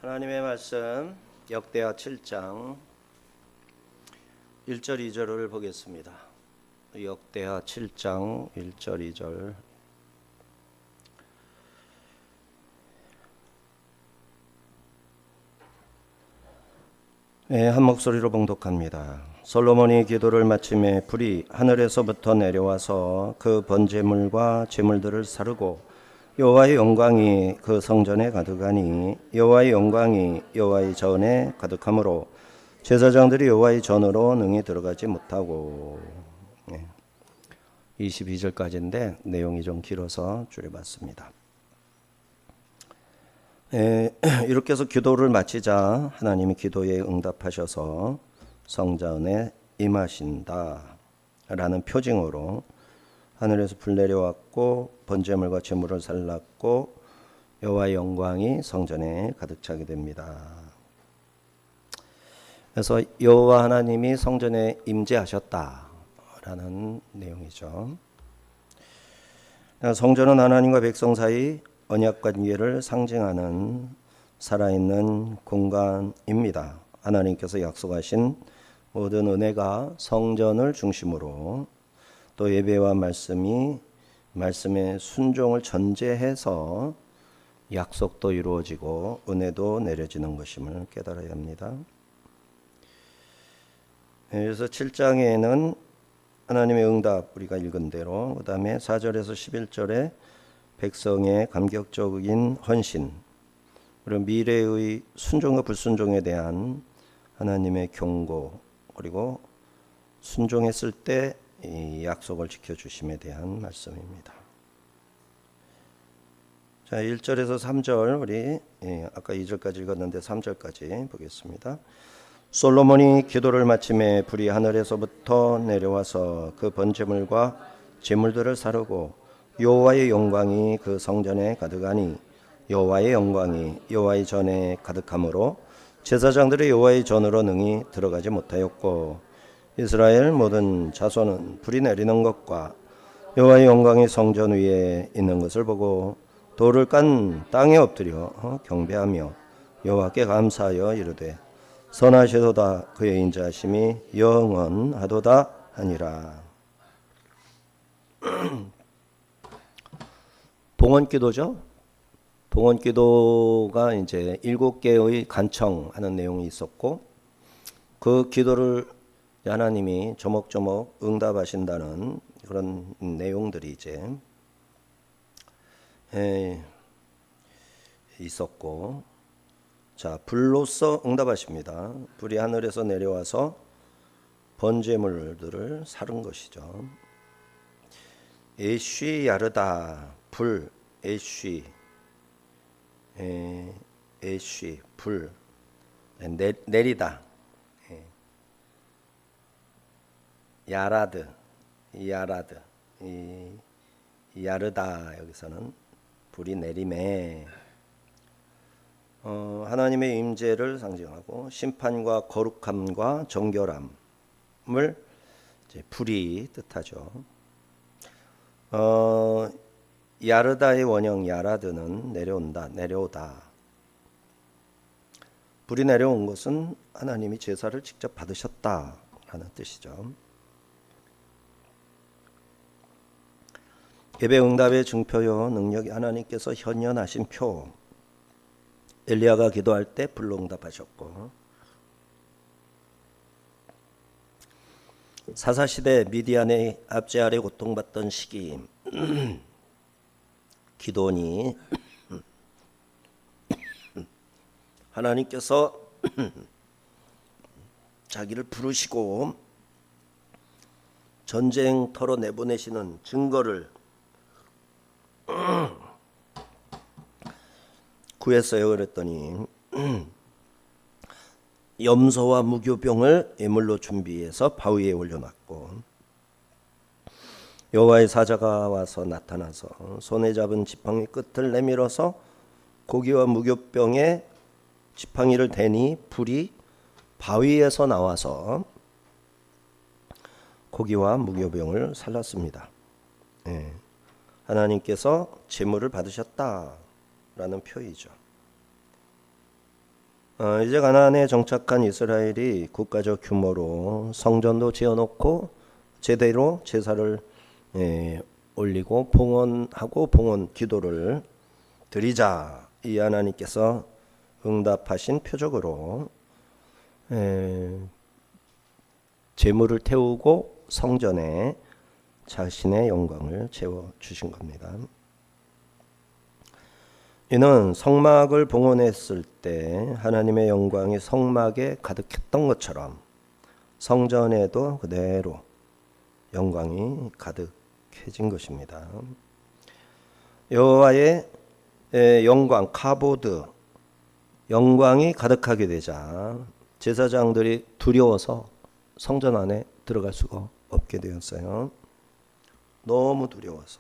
하나님의 말씀 역대하 7장 1절 2절을 보겠습니다. 역대하 7장 1절 2절. 한 목소리로 봉독합니다. 솔로몬이 기도를 마침에 불이 하늘에서부터 내려와서 그 번제물과 제물들을 사르고 여호와의 영광이 그 성전에 가득하니 여호와의 영광이 여호와의 전에 가득하므로 제사장들이 여호와의 전으로 능히 들어가지 못하고. 22절까지인데 내용이 좀 길어서 줄여봤습니다. 이렇게 해서 기도를 마치자 하나님이 기도에 응답하셔서 성전에 임하신다 라는 표징으로 하늘에서 불 내려왔고 번제물과 제물을 살랐고 여호와의 영광이 성전에 가득 차게 됩니다. 그래서 여호와 하나님이 성전에 임재하셨다라는 내용이죠. 성전은 하나님과 백성 사이 언약 관계를 상징하는 살아있는 공간입니다. 하나님께서 약속하신 모든 은혜가 성전을 중심으로 또 예배와 말씀의 순종을 전제해서 약속도 이루어지고 은혜도 내려지는 것임을 깨달아야 합니다. 그래서 7장에는 하나님의 응답 우리가 읽은 대로, 그 다음에 4절에서 11절에 백성의 감격적인 헌신, 그리고 미래의 순종과 불순종에 대한 하나님의 경고, 그리고 순종했을 때 이 약속을 지켜주심에 대한 말씀입니다. 자, 1절에서 3절 우리 아까 2절까지 읽었는데 3절까지 보겠습니다. 솔로몬이 기도를 마침에 불이 하늘에서부터 내려와서 그 번제물과 제물들을 사르고 여호와의 영광이 그 성전에 가득하니 여호와의 영광이 여호와의 전에 가득하므로 제사장들이 여호와의 전으로 능히 들어가지 못하였고 이스라엘 모든 자손은 불이 내리는 것과 여호와의 영광이 성전 위에 있는 것을 보고 돌을 깐 땅에 엎드려 경배하며 여호와께 감사하여 이르되 선하시도다 그의 인자하심이 영원하도다 하니라. 봉헌기도죠. 봉헌기도가 이제 7개의 간청하는 내용이 있었고 그 기도를 하나님이 조목조목 응답하신다는 그런 내용들이 이제 있었고, 자, 불로서 응답하십니다. 불이 하늘에서 내려와서 번제물들을 사른 것이죠. 에쉬 야르다 불, 에쉬 불 내리다, 야르다 여기서는 불이 내림에 하나님의 임재를 상징하고 심판과 거룩함과 정결함을 이제 불이 뜻하죠. 야르다의 원형 야라드는 내려온다, 내려오다. 불이 내려온 것은 하나님이 제사를 직접 받으셨다라는 뜻이죠. 예배 응답의 증표요 능력이 하나님께서 현현하신 표. 엘리야가 기도할 때 불로 응답하셨고, 사사시대 미디안의 압제 아래 고통받던 시기 기도니 하나님께서 자기를 부르시고 전쟁터로 내보내시는 증거를 구했어요. 그랬더니 염소와 무교병을 예물로 준비해서 바위에 올려놨고 여호와의 사자가 와서 나타나서 손에 잡은 지팡이 끝을 내밀어서 고기와 무교병에 지팡이를 대니 불이 바위에서 나와서 고기와 무교병을 살랐습니다. 하나님께서 제물을 받으셨다라는 표이죠. 이제 가나안에 정착한 이스라엘이 국가적 규모로 성전도 지어놓고 제대로 제사를 올리고 봉헌하고 봉헌 기도를 드리자. 이 하나님께서 응답하신 표적으로 제물을 태우고 성전에 자신의 영광을 채워 주신 겁니다. 이는 성막을 봉헌했을 때 하나님의 영광이 성막에 가득했던 것처럼 성전에도 그대로 영광이 가득해진 것입니다. 여호와의 영광, 카보드, 영광이 가득하게 되자 제사장들이 두려워서 성전 안에 들어갈 수가 없게 되었어요. 너무 두려워서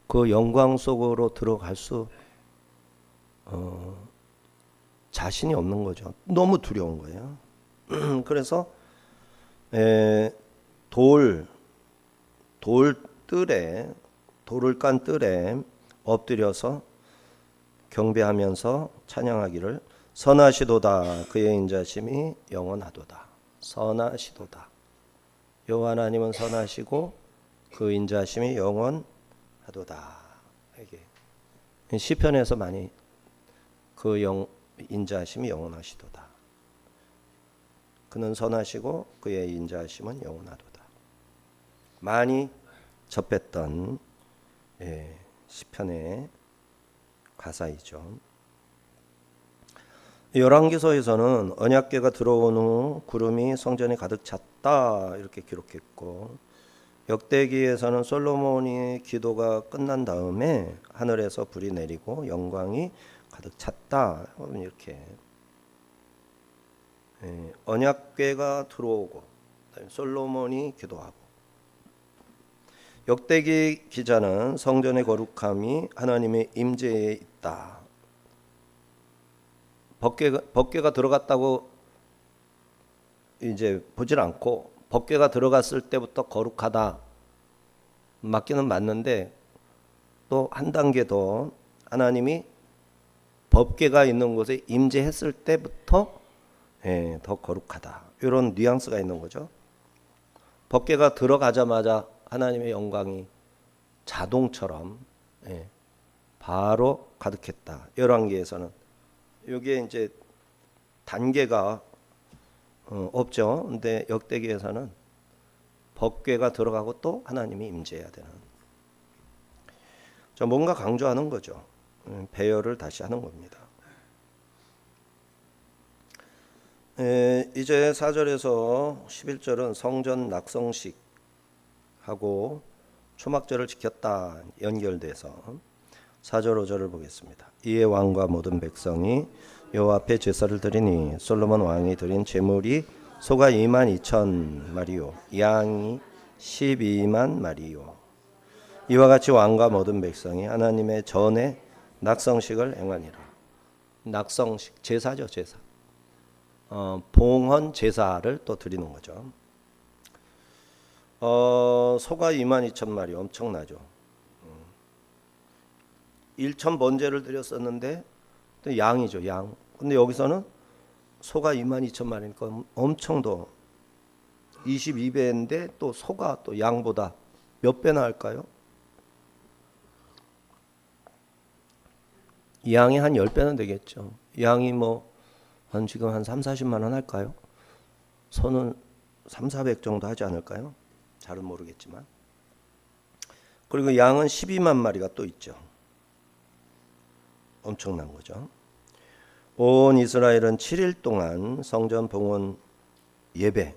그 영광 속으로 들어갈 수 자신이 없는 거죠. 너무 두려운 거예요. 그래서 돌을 깐 뜰에 엎드려서 경배하면서 찬양하기를 선하시도다 그의 인자심이 영원하도다. 선하시도다. 여호와 하나님은 선하시고 그 인자심이 영원하도다. 이게 시편에서 많이 그 인자심이 영원하시도다. 그는 선하시고 그의 인자심은 영원하도다. 많이 접했던 시편의 가사이죠. 열왕기서에서는 언약궤가 들어온 후 구름이 성전에 가득 찼다 이렇게 기록했고, 역대기에서는 솔로몬의 기도가 끝난 다음에 하늘에서 불이 내리고 영광이 가득 찼다 이렇게 언약궤가 들어오고 솔로몬이 기도하고, 역대기 기자는 성전의 거룩함이 하나님의 임재에 있다. 법궤가 들어갔다고 이제 보질 않고 법궤가 들어갔을 때부터 거룩하다 맞기는 맞는데, 또 한 단계 더 하나님이 법궤가 있는 곳에 임재했을 때부터 더 거룩하다. 이런 뉘앙스가 있는 거죠. 법궤가 들어가자마자 하나님의 영광이 자동처럼 바로 가득했다. 열왕기에서는 여기에 이제 단계가 없죠. 근데 역대기에서는 법궤가 들어가고 또 하나님이 임재해야 되는, 뭔가 강조하는 거죠. 배열을 다시 하는 겁니다. 이제 4절에서 11절은 성전 낙성식하고 초막절을 지켰다 연결돼서 4절 5절을 보겠습니다. 이에 왕과 모든 백성이 여호와 앞에 제사를 드리니 솔로몬 왕이 드린 제물이 소가 22,000 마리요 양이 12만 마리요. 이와 같이 왕과 모든 백성이 하나님의 전에 낙성식을 행하니라. 낙성식 제사죠, 제사. 봉헌 제사를 또 드리는 거죠. 소가 22,000마리 엄청나죠. 1천 번제를 드렸었는데 또 양이죠, 양. 근데 여기서는 소가 22,000마리니까 엄청 더 22배인데 또 소가 또 양보다 몇 배나 할까요? 양이 한 10배는 되겠죠. 양이 지금 한 3, 40만 원 할까요? 소는 3, 400 정도 하지 않을까요? 잘은 모르겠지만. 그리고 양은 12만 마리가 또 있죠. 엄청난 거죠. 온 이스라엘은 7일 동안 성전 봉헌 예배,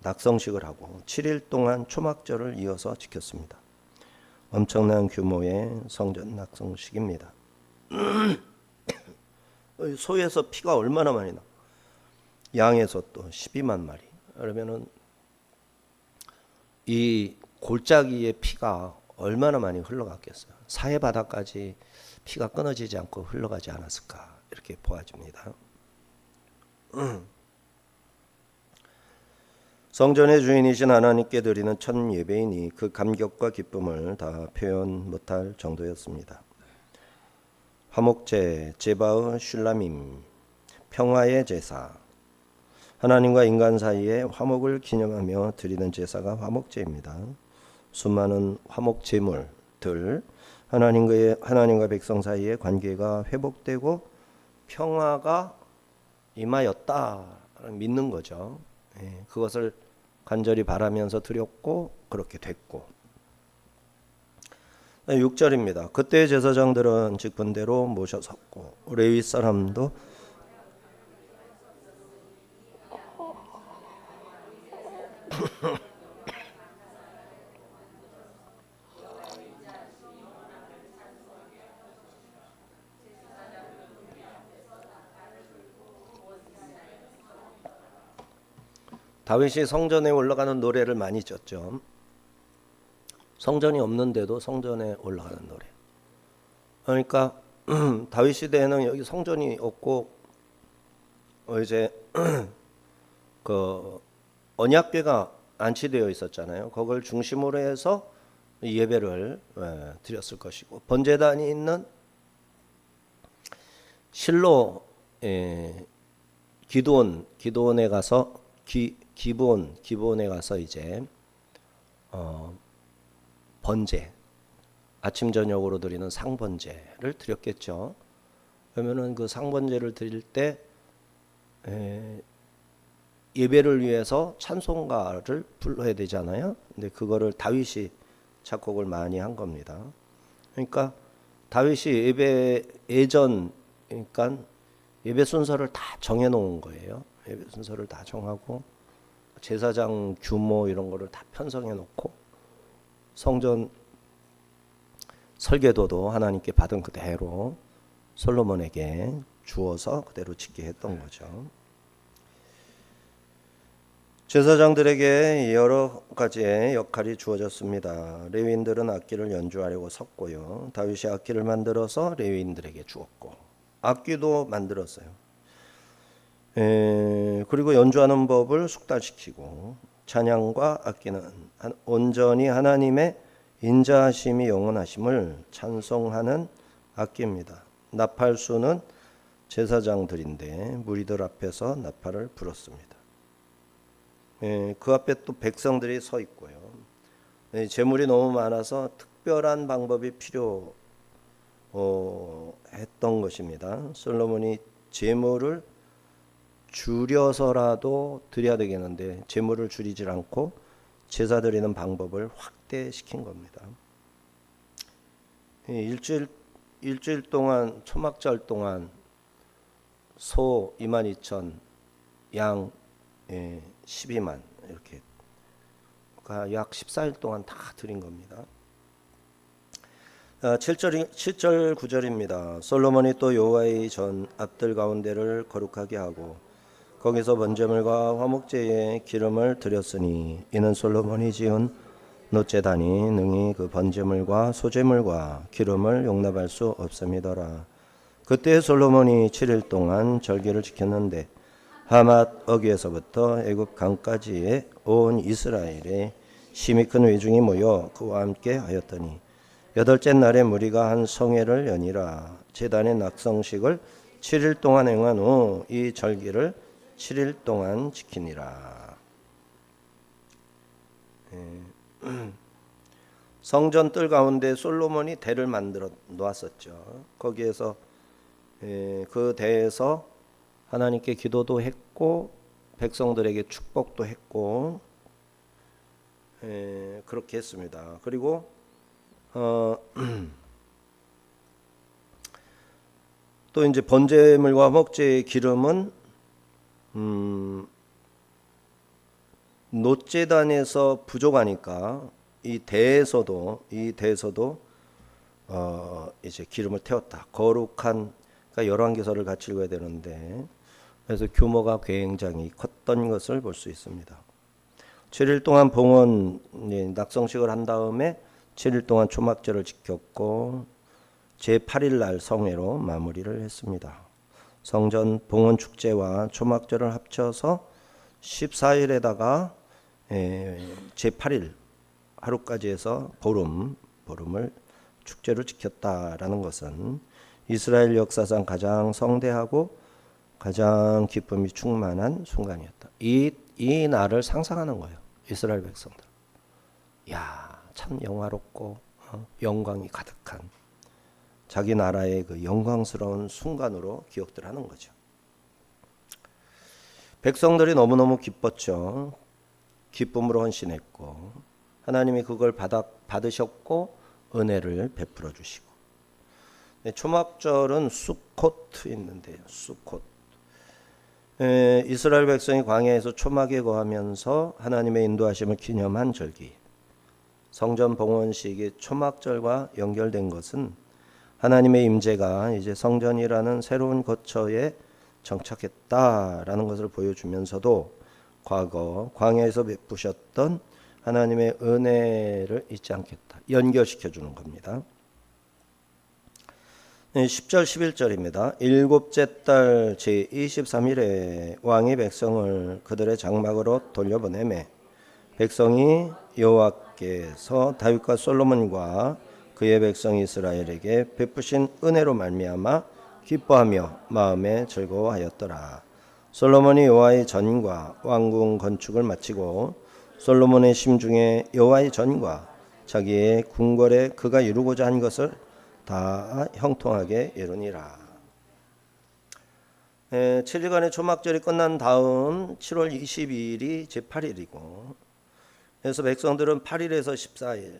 낙성식을 하고 7일 동안 초막절을 이어서 지켰습니다. 엄청난 규모의 성전 낙성식입니다. 소에서 피가 얼마나 많이 나? 양에서 또 12만 마리. 그러면은 이 골짜기의 피가 얼마나 많이 흘러갔겠어요. 사해 바다까지 피가 끊어지지 않고 흘러가지 않았을까 이렇게 보아집니다. 성전의 주인이신 하나님께 드리는 첫 예배이니 그 감격과 기쁨을 다 표현 못할 정도였습니다. 화목제, 제바의 슐라밈, 평화의 제사. 하나님과 인간 사이에 화목을 기념하며 드리는 제사가 화목제입니다. 수많은 화목 제물들, 하나님과 백성 사이의 관계가 회복되고 평화가 임하였다 믿는 거죠. 그것을 간절히 바라면서 드렸고 그렇게 됐고. 6절입니다. 그때 제사장들은 직분대로 모셔섰고 레위 사람도 다윗이 성전에 올라가는 노래를 많이 썼죠. 성전이 없는데도 성전에 올라가는 노래. 그러니까 다윗 시대에는 여기 성전이 없고 이제 그 언약궤가 안치되어 있었잖아요. 그걸 중심으로 해서 예배를 드렸을 것이고 번제단이 있는 실로 기브온에 가서 기브온에 가서 이제 번제 아침 저녁으로 드리는 상번제를 드렸겠죠. 그러면은 그 상번제를 드릴 때 예배를 위해서 찬송가를 불러야 되잖아요. 근데 그거를 다윗이 작곡을 많이 한 겁니다. 그러니까 다윗이 그러니까 예배 순서를 다 정해 놓은 거예요. 예배 순서를 다 정하고 제사장 규모 이런 거를 다 편성해 놓고 성전 설계도도 하나님께 받은 그대로 솔로몬에게 주어서 그대로 짓게 했던 거죠. 제사장들에게 여러 가지의 역할이 주어졌습니다. 레위인들은 악기를 연주하려고 섰고요. 다윗이 악기를 만들어서 레위인들에게 주었고 악기도 만들었어요. 그리고 연주하는 법을 숙달시키고 찬양과 악기는 온전히 하나님의 인자하심이 영원하심을 찬송하는 악기입니다. 나팔수는 제사장들인데 무리들 앞에서 나팔을 불었습니다. 그 앞에 또 백성들이 서 있고요. 제물이 너무 많아서 특별한 방법이 필요했던 것입니다. 솔로몬이 제물을 줄여서라도 드려야 되겠는데 제물을 줄이질 않고 제사 드리는 방법을 확대시킨 겁니다. 일주일 동안 초막절 동안 소 22,000, 양 12만 이렇게 약 14일 동안 다 드린 겁니다. 7절 9절입니다. 솔로몬이 또 여호와의 전 앞들 가운데를 거룩하게 하고 거기서 번제물과 화목제에 기름을 드렸으니 이는 솔로몬이 지은 놋제단이 능히 그 번제물과 소제물과 기름을 용납할 수 없음이더라. 그때 솔로몬이 7일 동안 절기를 지켰는데 하맛 어귀에서부터 애굽 강까지의 온 이스라엘에 심히 큰 회중이 모여 그와 함께 하였더니 여덟째 날에 무리가 한 성회를 여니라. 제단의 낙성식을 7일 동안 행한 후 이 절기를 7일 동안 지키니라. 성전 뜰 가운데 솔로몬이 대를 만들어 놓았었죠. 거기에서 그 대에서 하나님께 기도도 했고 백성들에게 축복도 했고 그렇게 했습니다. 그리고 또 이제 번제물과 화목제의 기름은 놋제단에서 부족하니까 이 대에서도 이제 기름을 태웠다. 거룩한 그러니까 열왕기서를 같이 읽어야 되는데 그래서 규모가 굉장히 컸던 것을 볼 수 있습니다. 7일 동안 봉헌 낙성식을 한 다음에 7일 동안 초막절을 지켰고 제8일 날 성회로 마무리를 했습니다. 성전 봉헌 축제와 초막절을 합쳐서 14일에다가 제8일 하루까지 해서 보름을 축제를 지켰다라는 것은 이스라엘 역사상 가장 성대하고 가장 기쁨이 충만한 순간이었다. 이 날을 상상하는 거예요. 이스라엘 백성들. 야, 참 영화롭고 영광이 가득한 자기 나라의 그 영광스러운 순간으로 기억들 하는 거죠. 백성들이 너무너무 기뻤죠. 기쁨으로 헌신했고 하나님이 그걸 받으셨고 은혜를 베풀어 주시고. 초막절은 수코트 있는데요. 수코트. 이스라엘 백성이 광야에서 초막에 거하면서 하나님의 인도하심을 기념한 절기. 성전 봉헌식이 초막절과 연결된 것은 하나님의 임재가 이제 성전이라는 새로운 거처에 정착했다라는 것을 보여주면서도 과거 광야에서 베푸셨던 하나님의 은혜를 잊지 않겠다. 연결시켜 주는 겁니다. 10절 11절입니다. 일곱째 달 제23일에 왕이 백성을 그들의 장막으로 돌려보내매 백성이 여호와께서 다윗과 솔로몬과 그의 백성 이스라엘에게 베푸신 은혜로 말미암아 기뻐하며 마음에 즐거워하였더라. 솔로몬이 여호와의 전과 왕궁 건축을 마치고 솔로몬의 심중에 여호와의 전과 자기의 궁궐에 그가 이루고자 한 것을 다 형통하게 이루니라. 7일간의 초막절이 끝난 다음 7월 22일이 제8일이고 그래서 백성들은 8일에서 14일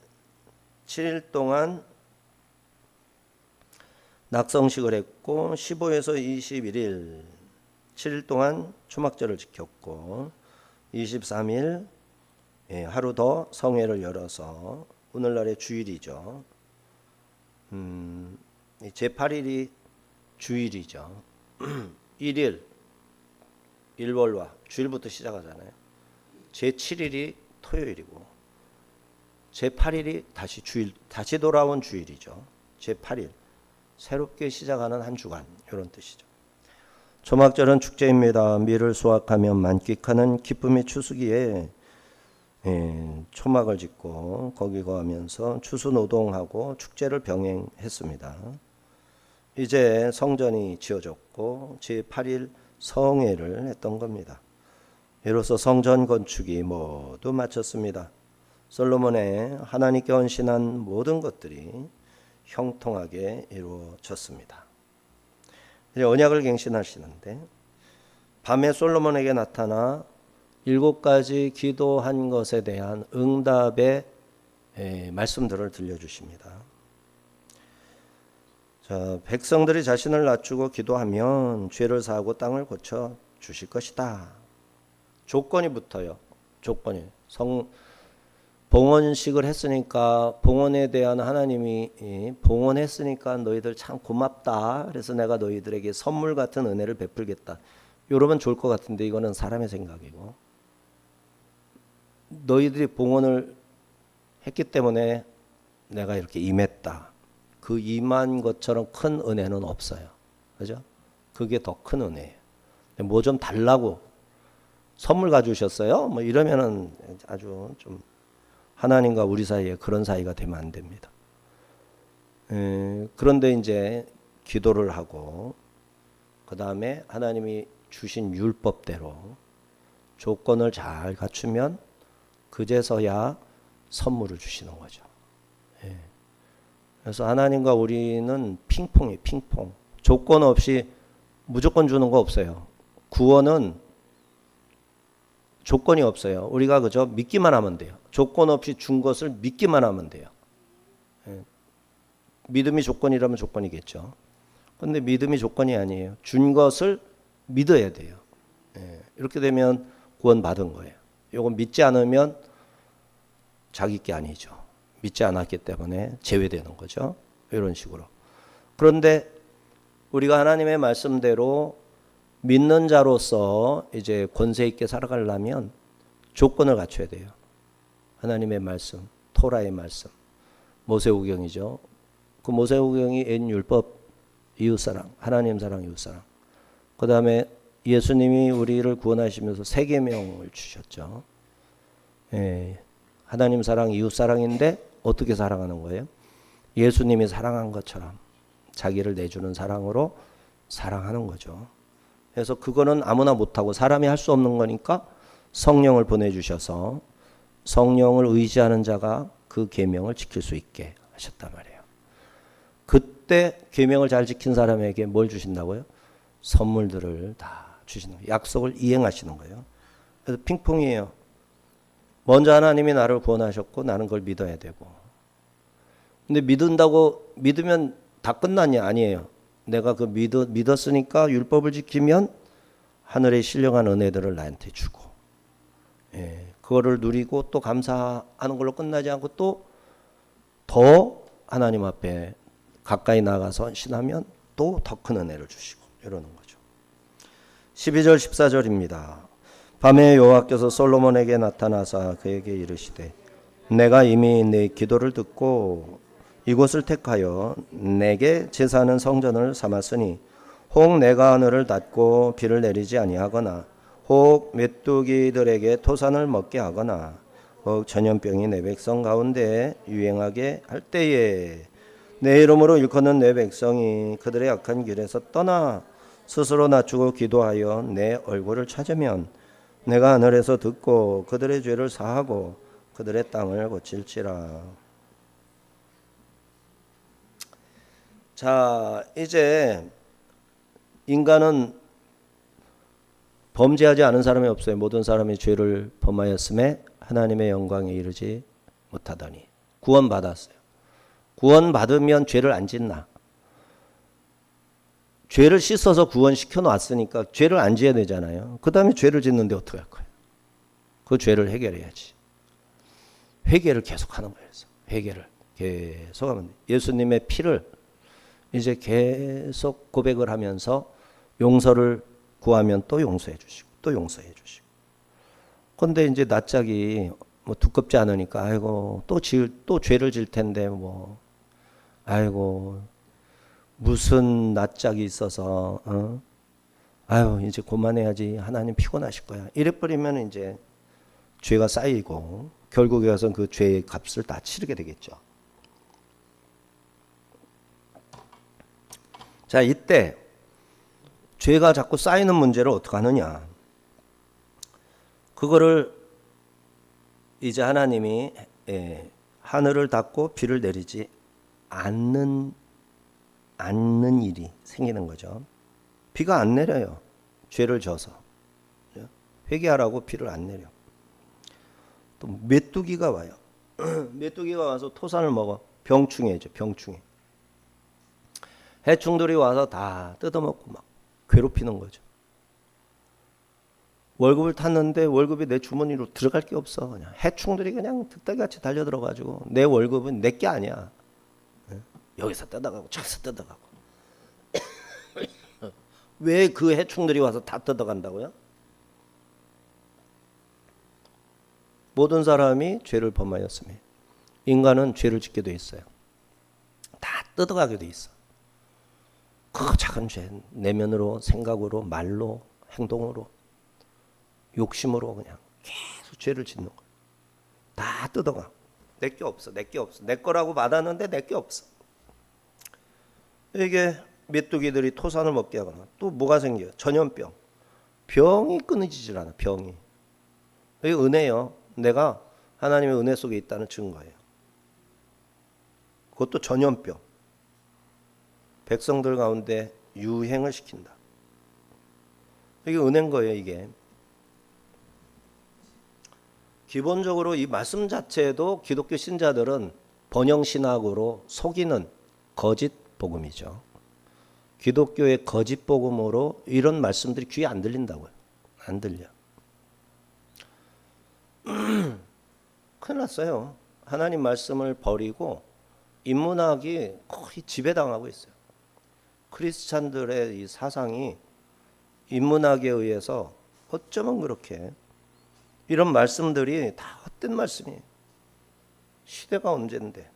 7일 동안 낙성식을 했고 15에서 21일 7일 동안 초막절을 지켰고 23일 하루 더 성회를 열어서 오늘날의 주일이죠. 제8일이 주일이죠. 1일 일월과 주일부터 시작하잖아요. 제7일이 토요일이고 제8일이 다시 주일, 다시 돌아온 주일이죠. 제8일 새롭게 시작하는 한 주간 이런 뜻이죠. 초막절은 축제입니다. 밀을 수확하며 만끽하는 기쁨의 추수기에 초막을 짓고 거기 거하면서 추수노동하고 축제를 병행했습니다. 이제 성전이 지어졌고 제8일 성회를 했던 겁니다. 이로써 성전 건축이 모두 마쳤습니다. 솔로몬의 하나님께 헌신한 모든 것들이 형통하게 이루어졌습니다. 이제 언약을 갱신하시는데 밤에 솔로몬에게 나타나 7가지 기도한 것에 대한 응답의 말씀들을 들려주십니다. 자, 백성들이 자신을 낮추고 기도하면 죄를 사하고 땅을 고쳐 주실 것이다. 조건이 붙어요. 조건이. 봉헌식을 했으니까 봉헌에 대한 하나님이 봉헌했으니까 너희들 참 고맙다. 그래서 내가 너희들에게 선물 같은 은혜를 베풀겠다. 이러면 좋을 것 같은데 이거는 사람의 생각이고 너희들이 봉헌을 했기 때문에 내가 이렇게 임했다. 그 임한 것처럼 큰 은혜는 없어요. 그죠? 그게 더 큰 은혜예요. 뭐 좀 달라고 선물 가져오셨어요? 뭐 이러면은 아주 좀 하나님과 우리 사이에 그런 사이가 되면 안 됩니다. 그런데 이제 기도를 하고 그 다음에 하나님이 주신 율법대로 조건을 잘 갖추면 그제서야 선물을 주시는 거죠. 그래서 하나님과 우리는 핑퐁이에요. 핑퐁. 조건 없이 무조건 주는 거 없어요. 구원은 조건이 없어요. 우리가 그저 믿기만 하면 돼요. 조건 없이 준 것을 믿기만 하면 돼요. 믿음이 조건이라면 조건이겠죠. 그런데 믿음이 조건이 아니에요. 준 것을 믿어야 돼요. 이렇게 되면 구원 받은 거예요. 이건 믿지 않으면 자기 게 아니죠. 믿지 않았기 때문에 제외되는 거죠. 이런 식으로. 그런데 우리가 하나님의 말씀대로 믿는 자로서 이제 권세 있게 살아가려면 조건을 갖춰야 돼요. 하나님의 말씀, 토라의 말씀, 모세오경이죠. 그 모세오경이 옛 율법, 이웃사랑, 하나님 사랑, 이웃사랑. 그 다음에 예수님이 우리를 구원하시면서 세 계명을 주셨죠. 하나님 사랑, 이웃사랑인데 어떻게 사랑하는 거예요? 예수님이 사랑한 것처럼 자기를 내주는 사랑으로 사랑하는 거죠. 그래서 그거는 아무나 못하고 사람이 할 수 없는 거니까 성령을 보내주셔서 성령을 의지하는 자가 그 계명을 지킬 수 있게 하셨단 말이에요. 그때 계명을 잘 지킨 사람에게 뭘 주신다고요? 선물들을 다 주시는 거예요. 약속을 이행하시는 거예요. 그래서 핑퐁이에요. 먼저 하나님이 나를 구원하셨고 나는 그걸 믿어야 되고. 근데 믿으면 다 끝났냐? 아니에요. 내가 그 믿었으니까 율법을 지키면 하늘의 신령한 은혜들을 나한테 주고, 그거를 누리고 또 감사하는 걸로 끝나지 않고 또 더 하나님 앞에 가까이 나가서 신하면 또 더 큰 은혜를 주시고 이러는 거죠. 12절 14절입니다. 밤에 여호와께서 솔로몬에게 나타나사 그에게 이르시되 내가 이미 네 기도를 듣고 이곳을 택하여 내게 제사하는 성전을 삼았으니 혹 내가 하늘을 닫고 비를 내리지 아니하거나 혹 메뚜기들에게 토산을 먹게 하거나 혹 전염병이 내 백성 가운데 유행하게 할 때에 내 이름으로 일컫는 내 백성이 그들의 악한 길에서 떠나 스스로 낮추고 기도하여 내 얼굴을 찾으면 내가 하늘에서 듣고 그들의 죄를 사하고 그들의 땅을 고칠지라. 자, 이제 인간은 범죄하지 않은 사람이 없어요. 모든 사람이 죄를 범하였음에 하나님의 영광에 이르지 못하더니 구원받았어요. 구원받으면 죄를 안 짓나? 죄를 씻어서 구원시켜 놨으니까 죄를 안 지어야 되잖아요. 그 다음에 죄를 짓는데 어떻게 할 거예요? 그 죄를 해결해야지. 회개를 계속하는 거예요. 회개를 계속하면 돼요. 예수님의 피를 이제 계속 고백을 하면서 용서를 구하면 또 용서해 주시고 또 용서해 주시고. 근데 이제 낯짝이 뭐 두껍지 않으니까 아이고 또 죄를 질 텐데 뭐 아이고 무슨 낯짝이 있어서 아유 이제 그만해야지 하나님 피곤하실 거야. 이래 버리면 이제 죄가 쌓이고 결국에 가서 그 죄의 값을 다 치르게 되겠죠. 자, 이때 죄가 자꾸 쌓이는 문제를 어떻게 하느냐? 그거를 이제 하나님이 하늘을 닫고 비를 내리지 않는 일이 생기는 거죠. 비가 안 내려요. 죄를 져서. 회개하라고 비를 안 내려. 또 메뚜기가 와요. 메뚜기가 와서 토산을 먹어. 병충해죠. 병충해. 해충들이 와서 다 뜯어먹고 막 괴롭히는 거죠. 월급을 탔는데 월급이 내 주머니로 들어갈 게 없어. 그냥 해충들이 그냥 득달같이 달려들어가지고 내 월급은 내 게 아니야. 여기서 뜯어가고 저기서 뜯어가고. 왜 그 해충들이 와서 다 뜯어간다고요? 모든 사람이 죄를 범하였으며 인간은 죄를 짓게 돼 있어요. 다 뜯어가게 돼 있어. 그 작은 죄 내면으로 생각으로 말로 행동으로 욕심으로 그냥 계속 죄를 짓는 거야. 다 뜯어가. 내 게 없어. 내 게 없어. 내 거라고 받았는데 내 게 없어. 이게 메뚜기들이 토산을 먹게 하거나 또 뭐가 생겨요? 전염병. 병이 끊어지질 않아. 병이. 이게 은혜요. 내가 하나님의 은혜 속에 있다는 증거예요. 그것도 전염병. 백성들 가운데 유행을 시킨다. 이게 은혜인 거예요. 이게. 기본적으로 이 말씀 자체도 기독교 신자들은 번영신학으로 속이는 거짓 복음이죠. 기독교의 거짓 복음으로 이런 말씀들이 귀에 안 들린다고요. 안 들려. 큰일 났어요. 하나님 말씀을 버리고 인문학이 거의 지배당하고 있어요. 크리스찬들의 이 사상이 인문학에 의해서 어쩌면 그렇게 이런 말씀들이 다 헛된 말씀이에요. 시대가 언젠데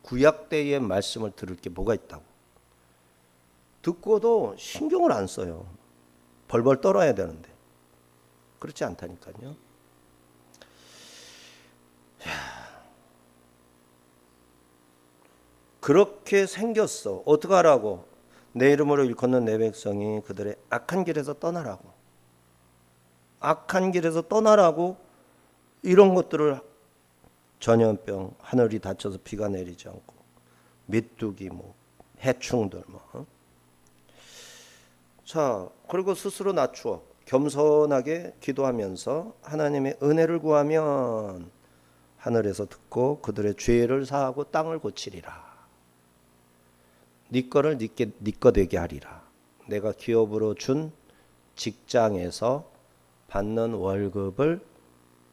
구약 때의 말씀을 들을 게 뭐가 있다고. 듣고도 신경을 안 써요. 벌벌 떨어야 되는데 그렇지 않다니까요. 그렇게 생겼어. 어떡하라고? 내 이름으로 일컫는 내 백성이 그들의 악한 길에서 떠나라고. 악한 길에서 떠나라고. 이런 것들을 전염병, 하늘이 닫혀서 비가 내리지 않고, 메뚜기, 해충들 자, 그리고 스스로 낮추어 겸손하게 기도하면서 하나님의 은혜를 구하면 하늘에서 듣고 그들의 죄를 사하고 땅을 고치리라. 네 거를 네 거 되게 하리라. 내가 기업으로 준 직장에서 받는 월급을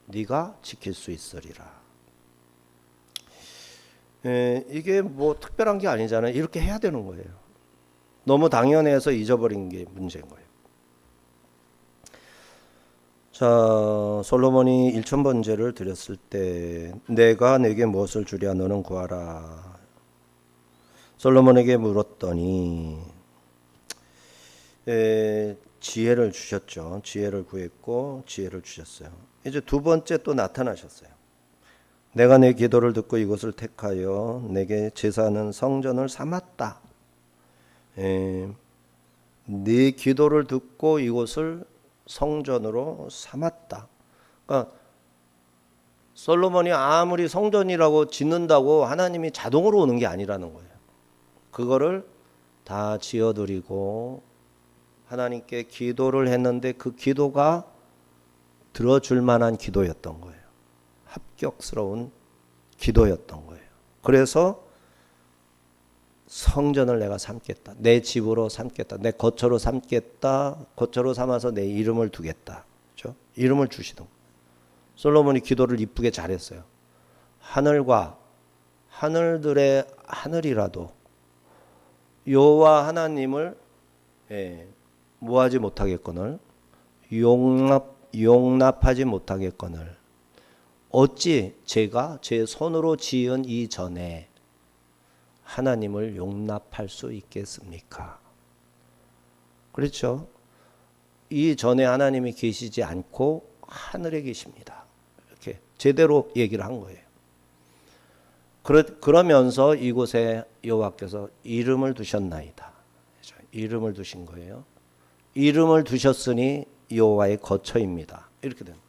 네가 지킬 수 있으리라. 이게 특별한 게 아니잖아요. 이렇게 해야 되는 거예요. 너무 당연해서 잊어버린 게 문제인 거예요. 자, 솔로몬이 1000번제를 드렸을 때 내가 내게 무엇을 주랴 너는 구하라. 솔로몬에게 물었더니 지혜를 주셨죠. 지혜를 구했고 지혜를 주셨어요. 이제 두 번째 또 나타나셨어요. 내가 내 기도를 듣고 이곳을 택하여 내게 제사하는 성전을 삼았다. 네 기도를 듣고 이곳을 성전으로 삼았다. 그러니까 솔로몬이 아무리 성전이라고 짓는다고 하나님이 자동으로 오는 게 아니라는 거예요. 그거를 다 지어드리고 하나님께 기도를 했는데 그 기도가 들어줄 만한 기도였던 거예요. 합격스러운 기도였던 거예요. 그래서 성전을 내가 삼겠다. 내 집으로 삼겠다. 내 거처로 삼겠다. 거처로 삼아서 내 이름을 두겠다. 그렇죠? 이름을 주시던. 솔로몬이 기도를 이쁘게 잘했어요. 하늘과 하늘들의 하늘이라도 여호와 하나님을 뭐하지 못하겠거늘 용납하지 못하겠거늘 어찌 제가 제 손으로 지은 이 전에 하나님을 용납할 수 있겠습니까? 그렇죠? 이 전에 하나님이 계시지 않고 하늘에 계십니다. 이렇게 제대로 얘기를 한 거예요. 그러면서 이곳에 여호와께서 이름을 두셨나이다. 이름을 두신 거예요. 이름을 두셨으니 여호와의 거처입니다. 이렇게 됩니다.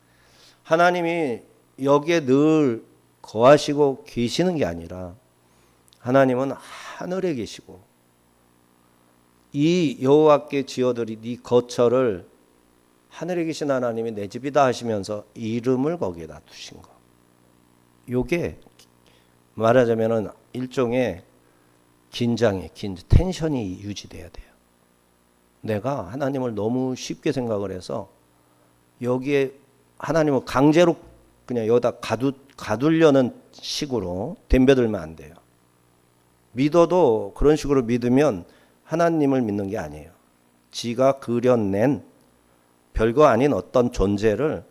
하나님이 여기에 늘 거하시고 계시는 게 아니라 하나님은 하늘에 계시고 이 여호와께 지어드린 이 거처를 하늘에 계신 하나님이 내 집이다 하시면서 이름을 거기에다 두신 거. 요게 말하자면은 일종의 텐션이 유지돼야 돼요. 내가 하나님을 너무 쉽게 생각을 해서 여기에 하나님을 강제로 그냥 여기다 가두려는 식으로 덤벼들면 안 돼요. 믿어도 그런 식으로 믿으면 하나님을 믿는 게 아니에요. 지가 그려낸 별거 아닌 어떤 존재를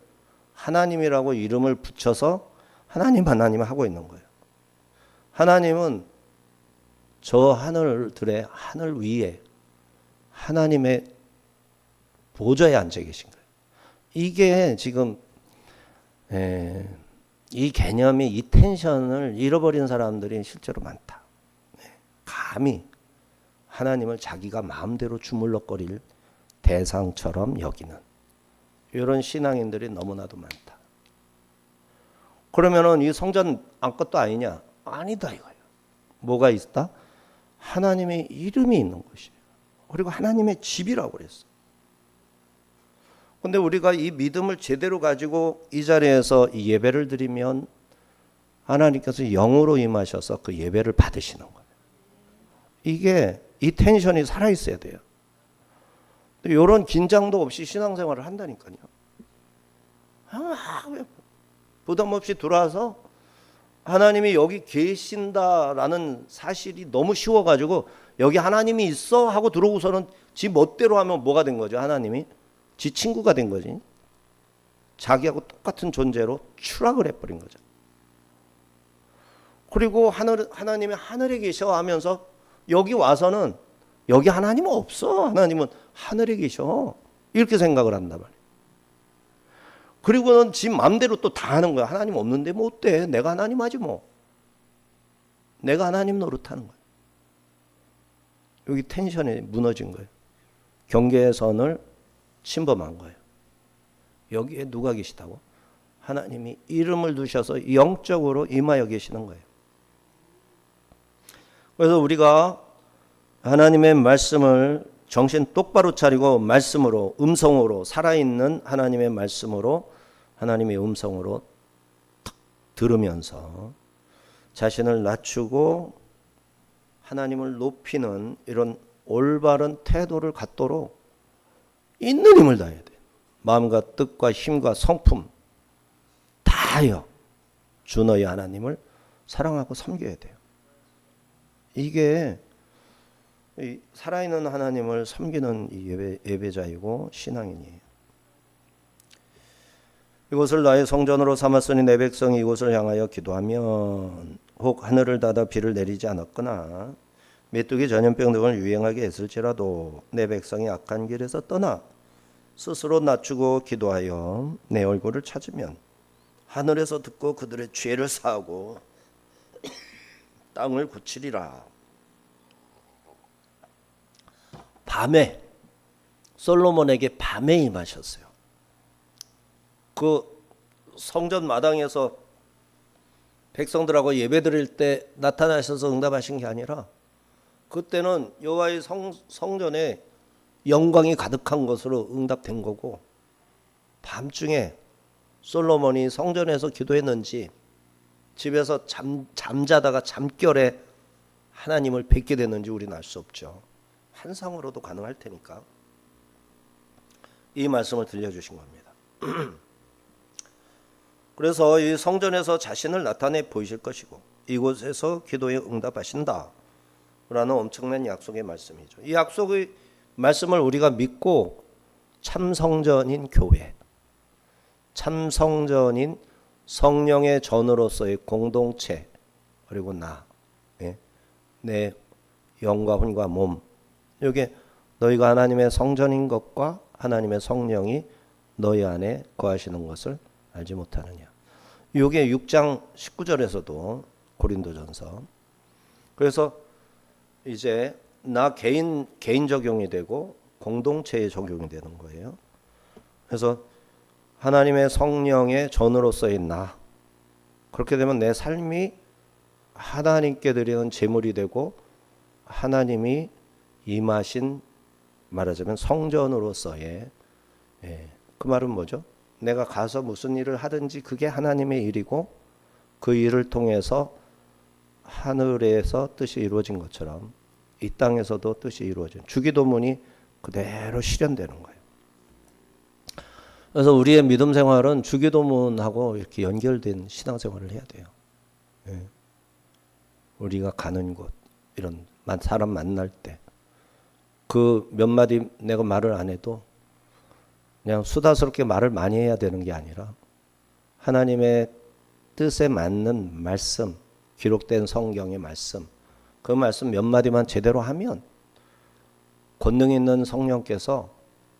하나님이라고 이름을 붙여서 하나님 하고 있는 거예요. 하나님은 저 하늘들의 하늘 위에 하나님의 보좌에 앉아 계신 거예요. 이게 지금 이 개념이 이 텐션을 잃어버린 사람들이 실제로 많다. 감히 하나님을 자기가 마음대로 주물럭거릴 대상처럼 여기는 이런 신앙인들이 너무나도 많다. 그러면은 이 성전 아무것도 아니냐? 아니다 이거예요. 뭐가 있다? 하나님의 이름이 있는 것이에요. 그리고 하나님의 집이라고 그랬어. 근데 우리가 이 믿음을 제대로 가지고 이 자리에서 이 예배를 드리면 하나님께서 영으로 임하셔서 그 예배를 받으시는 거예요. 이게 이 텐션이 살아있어야 돼요. 이런 긴장도 없이 신앙생활을 한다니까요. 부담 없이 들어와서 하나님이 여기 계신다라는 사실이 너무 쉬워가지고 여기 하나님이 있어 하고 들어오고서는 지 멋대로 하면 뭐가 된 거죠? 하나님이 지 친구가 된 거지. 자기하고 똑같은 존재로 추락을 해버린 거죠. 그리고 하나님이 하늘에 계셔 하면서 여기 와서는 여기 하나님은 없어. 하나님은 하늘에 계셔. 이렇게 생각을 한단 말이에요. 그리고는 지 마음대로 또 다 하는 거야. 하나님 없는데 뭐 어때? 내가 하나님 하지 뭐. 내가 하나님 노릇하는 거야. 여기 텐션이 무너진 거예요. 경계선을 침범한 거예요. 여기에 누가 계시다고? 하나님이 이름을 두셔서 영적으로 임하여 계시는 거예요. 그래서 우리가 하나님의 말씀을 정신 똑바로 차리고 말씀으로, 음성으로, 살아있는 하나님의 말씀으로, 하나님의 음성으로 탁 들으면서 자신을 낮추고 하나님을 높이는 이런 올바른 태도를 갖도록 있는 힘을 다해야 돼요. 마음과 뜻과 힘과 성품 다하여 주 너희 하나님을 사랑하고 섬겨야 돼요. 이게 살아있는 하나님을 섬기는 예배자이고 신앙인이에요. 이곳을 나의 성전으로 삼았으니 내 백성이 이곳을 향하여 기도하면 혹 하늘을 닫아 비를 내리지 않았거나 메뚜기 전염병 등을 유행하게 했을지라도 내 백성이 악한 길에서 떠나 스스로 낮추고 기도하여 내 얼굴을 찾으면 하늘에서 듣고 그들의 죄를 사하고 땅을 고치리라. 밤에 솔로몬에게 밤에 임하셨어요. 그 성전 마당에서 백성들하고 예배드릴 때 나타나셔서 응답하신 게 아니라 그때는 여호와의 성전에 영광이 가득한 것으로 응답된 거고, 밤중에 솔로몬이 성전에서 기도했는지 집에서 잠자다가 잠결에 하나님을 뵙게 됐는지 우리는 알 수 없죠. 환상으로도 가능할 테니까 이 말씀을 들려주신 겁니다. 그래서 이 성전에서 자신을 나타내 보이실 것이고 이곳에서 기도에 응답하신다 라는 엄청난 약속의 말씀이죠. 이 약속의 말씀을 우리가 믿고 참성전인 교회, 참성전인 성령의 전으로서의 공동체, 그리고 내 영과 혼과 몸, 이게 너희가 하나님의 성전인 것과 하나님의 성령이 너희 안에 거하시는 것을 알지 못하느냐. 이게 6장 19절에서도 고린도전서. 그래서 이제 나 개인 적용이 되고 공동체의 적용이 되는 거예요. 그래서 하나님의 성령의 전으로서의 나, 그렇게 되면 내 삶이 하나님께 드리는 제물이 되고 하나님이 임하신, 말하자면 성전으로서의, 그 말은 뭐죠? 내가 가서 무슨 일을 하든지 그게 하나님의 일이고 그 일을 통해서 하늘에서 뜻이 이루어진 것처럼 이 땅에서도 뜻이 이루어진 주기도문이 그대로 실현되는 거예요. 그래서 우리의 믿음 생활은 주기도문하고 이렇게 연결된 신앙생활을 해야 돼요. 우리가 가는 곳, 이런 사람 만날 때 그 몇 마디 내가 말을 안 해도 그냥 수다스럽게 말을 많이 해야 되는 게 아니라 하나님의 뜻에 맞는 말씀, 기록된 성경의 말씀, 그 말씀 몇 마디만 제대로 하면 권능 있는 성령께서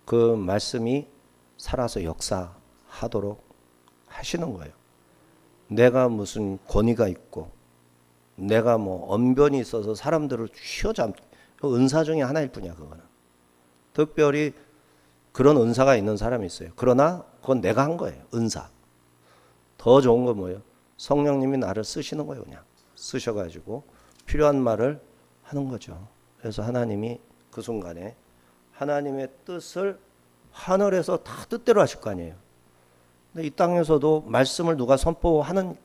그 말씀이 살아서 역사하도록 하시는 거예요. 내가 무슨 권위가 있고 내가 뭐 언변이 있어서 사람들을 휘어잡, 은사 중에 하나일 뿐이야. 그거는 특별히 그런 은사가 있는 사람이 있어요. 그러나 그건 내가 한 거예요. 은사. 더 좋은 건 뭐예요? 성령님이 나를 쓰시는 거예요. 그냥 쓰셔가지고 필요한 말을 하는 거죠. 그래서 하나님이 그 순간에 하나님의 뜻을 하늘에서 다 뜻대로 하실 거 아니에요. 근데 이 땅에서도 말씀을 누가 선포하는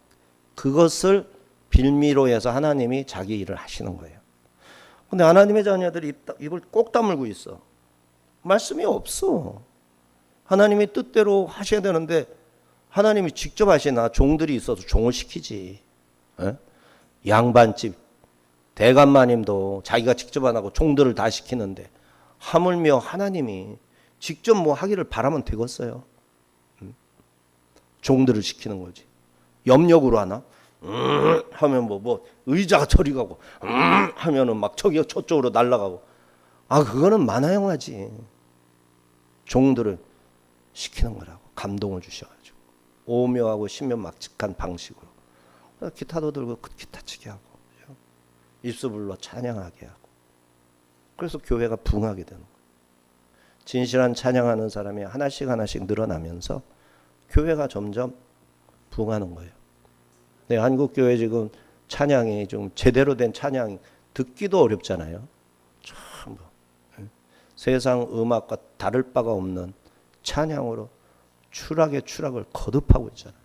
그것을 빌미로 해서 하나님이 자기 일을 하시는 거예요. 근데 하나님의 자녀들이 입을 꼭 다물고 있어. 말씀이 없어. 하나님이 뜻대로 하셔야 되는데 하나님이 직접 하시나 종들이 있어서 종을 시키지. 양반집 대감마님도 자기가 직접 안 하고 종들을 다 시키는데 하물며 하나님이 직접 뭐 하기를 바라면 되겠어요. 종들을 시키는 거지. 염력으로 하나? 하면 뭐 의자가 저리 가고 하면은 막 저쪽으로 날아가고. 그거는 만화 영화지. 종들을 시키는 거라고. 감동을 주셔가지고 오묘하고 신묘막측한 방식으로 기타도 들고 기타 치게 하고 입술불로 찬양하게 하고 그래서 교회가 붕하게 되는 거예요. 진실한 찬양하는 사람이 하나씩 하나씩 늘어나면서 교회가 점점 붕하는 거예요. 네, 한국 교회 지금 찬양이 좀 제대로 된 찬양 듣기도 어렵잖아요. 참 세상 음악과 다를 바가 없는 찬양으로 추락의 추락을 거듭하고 있잖아요.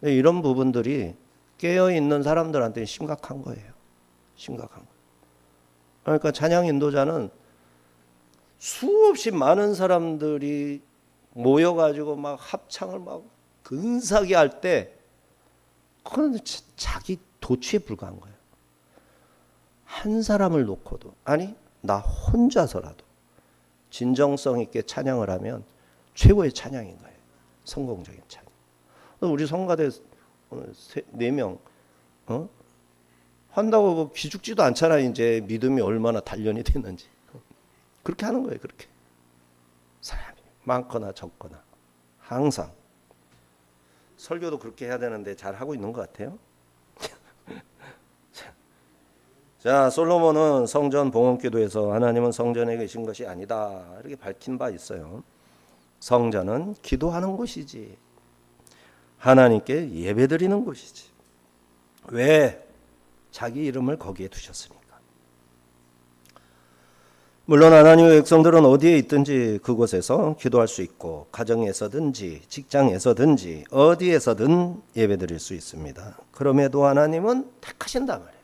이런 부분들이 깨어 있는 사람들한테는 심각한 거예요. 심각한 거. 그러니까 찬양 인도자는 수없이 많은 사람들이 모여가지고 막 합창을 막 근사하게 할 때, 그건 자기 도취에 불과한 거예요. 한 사람을 놓고도, 아니 나 혼자서라도 진정성 있게 찬양을 하면 최고의 찬양인 거예요. 성공적인 찬양. 우리 성가대 4명 한다고 뭐 기죽지도 않잖아. 이제 믿음이 얼마나 단련이 됐는지. 그렇게 하는 거예요. 그렇게 사람이 많거나 적거나 항상. 설교도 그렇게 해야 되는데 잘 하고 있는 것 같아요. 자, 솔로몬은 성전 봉헌기도에서 하나님은 성전에 계신 것이 아니다 이렇게 밝힌 바 있어요. 성전은 기도하는 곳이지, 하나님께 예배드리는 곳이지. 왜? 자기 이름을 거기에 두셨으니까. 물론 하나님의 백성들은 어디에 있든지 그곳에서 기도할 수 있고, 가정에서든지 직장에서든지 어디에서든 예배드릴 수 있습니다. 그럼에도 하나님은 택하신단 말이에요.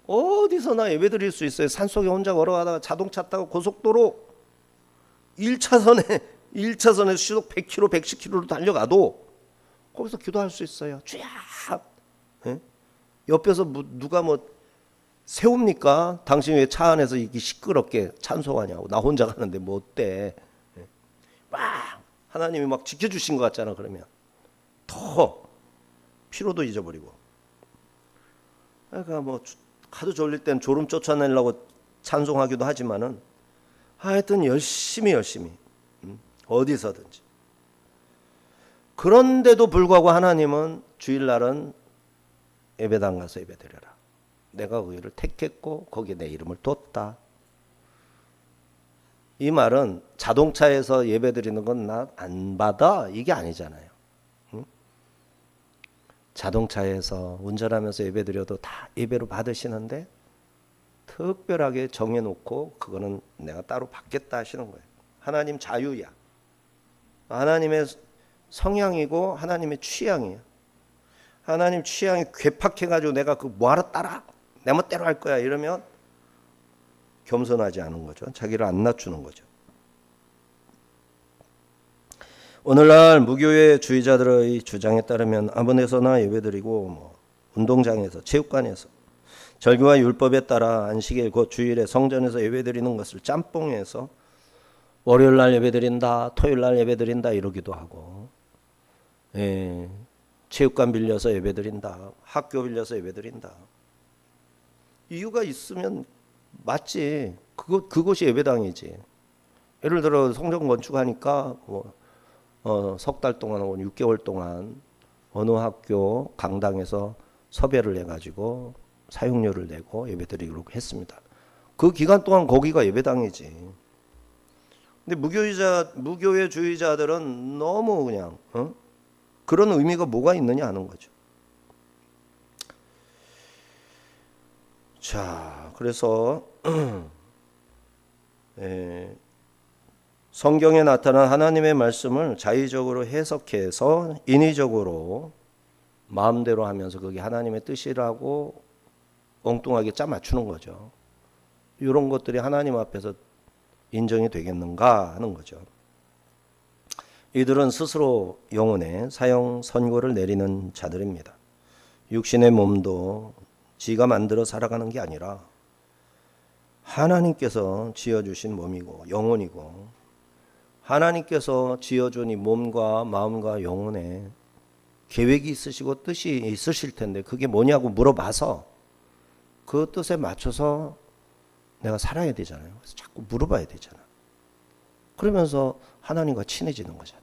어디서나 예배드릴 수 있어요. 산속에 혼자 걸어가다가 자동차 타고 고속도로 1차선에 시속 100km, 110km로 달려가도 거기서 기도할 수 있어요. 주야. 예? 옆에서 누가 뭐 세웁니까? 당신 왜 차 안에서 이렇게 시끄럽게 찬송하냐고. 나 혼자 가는데 뭐 어때? 예? 막 하나님이 막 지켜주신 것 같잖아. 그러면 더 피로도 잊어버리고. 그러니까 뭐 하도 졸릴 땐 졸음 쫓아내려고 찬송하기도 하지만은 하여튼 열심히 어디서든지. 그런데도 불구하고 하나님은 주일날은 예배당 가서 예배드려라. 내가 거기를 택했고 거기에 내 이름을 뒀다. 이 말은 자동차에서 예배드리는 건 나 안 받아 이게 아니잖아요. 응? 자동차에서 운전하면서 예배드려도 다 예배로 받으시는데 특별하게 정해놓고 그거는 내가 따로 받겠다 하시는 거예요. 하나님 자유야. 하나님의 성향이고 하나님의 취향이야. 하나님 취향이 괴팍해가지고 내가 그 뭐하러 따라 내 멋대로 할 거야 이러면 겸손하지 않은 거죠. 자기를 안 낮추는 거죠. 오늘날 무교회 주의자들의 주장에 따르면 아무데서나 예배드리고 뭐 운동장에서 체육관에서 절기와 율법에 따라 안식일 곧 주일에 성전에서 예배드리는 것을 짬뽕해서 월요일날 예배드린다, 토요일날 예배드린다 이러기도 하고, 예, 체육관 빌려서 예배드린다, 학교 빌려서 예배드린다. 이유가 있으면 맞지. 그곳이 예배당이지. 예를 들어 성전 건축하니까 석 달 동안 혹은 6개월 동안 어느 학교 강당에서 섭외를 해가지고 사용료를 내고 예배드리기로 했습니다. 그 기간 동안 거기가 예배당이지. 근데 무교회주의자들은 너무 그냥 그런 의미가 뭐가 있느냐 하는 거죠. 자, 그래서 성경에 나타난 하나님의 말씀을 자의적으로 해석해서 인위적으로 마음대로 하면서 그게 하나님의 뜻이라고 엉뚱하게 짜 맞추는 거죠. 이런 것들이 하나님 앞에서 인정이 되겠는가 하는 거죠. 이들은 스스로 영혼에 사형 선고를 내리는 자들입니다. 육신의 몸도 지가 만들어 살아가는 게 아니라 하나님께서 지어주신 몸이고 영혼이고, 하나님께서 지어준 이 몸과 마음과 영혼에 계획이 있으시고 뜻이 있으실 텐데 그게 뭐냐고 물어봐서 그 뜻에 맞춰서 내가 살아야 되잖아요. 그래서 자꾸 물어봐야 되잖아. 그러면서 하나님과 친해지는 거잖아.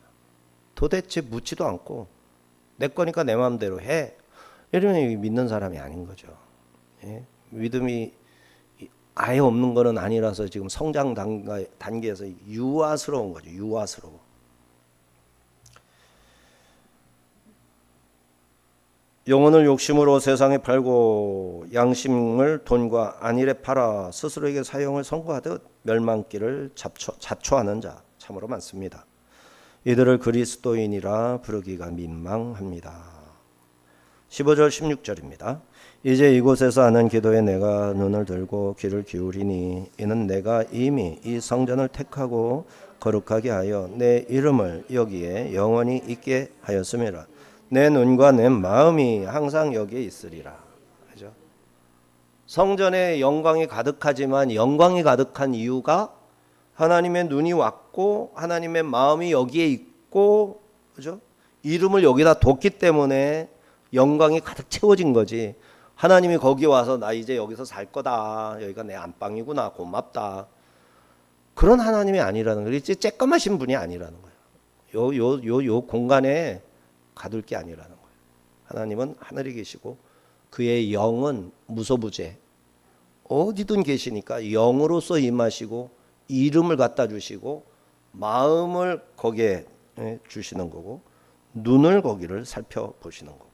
도대체 묻지도 않고 내 거니까 내 마음대로 해. 이러면 믿는 사람이 아닌 거죠. 예? 믿음이 아예 없는 거는 아니라서 지금 성장 단계에서 유아스러운 거죠. 유아스러워. 영혼을 욕심으로 세상에 팔고 양심을 돈과 안일에 팔아 스스로에게 사형을 선고하듯 멸망길을 자초하는 자 참으로 많습니다. 이들을 그리스도인이라 부르기가 민망합니다. 15절 16절입니다. 이제 이곳에서 하는 기도에 내가 눈을 들고 귀를 기울이니 이는 내가 이미 이 성전을 택하고 거룩하게 하여 내 이름을 여기에 영원히 있게 하였음이라. 내 눈과 내 마음이 항상 여기에 있으리라. 그죠? 성전에 영광이 가득하지만 영광이 가득한 이유가 하나님의 눈이 왔고 하나님의 마음이 여기에 있고, 그죠? 이름을 여기다 뒀기 때문에 영광이 가득 채워진 거지. 하나님이 거기 와서 나 이제 여기서 살 거다. 여기가 내 안방이구나. 고맙다. 그런 하나님이 아니라는 거예요. 쬐까마신 분이 아니라는 거예요. 요 공간에 가둘 게 아니라는 거예요. 하나님은 하늘에 계시고 그의 영은 무소부재 어디든 계시니까 영으로서 임하시고 이름을 갖다 주시고 마음을 거기에 주시는 거고 눈을 거기를 살펴보시는 거고.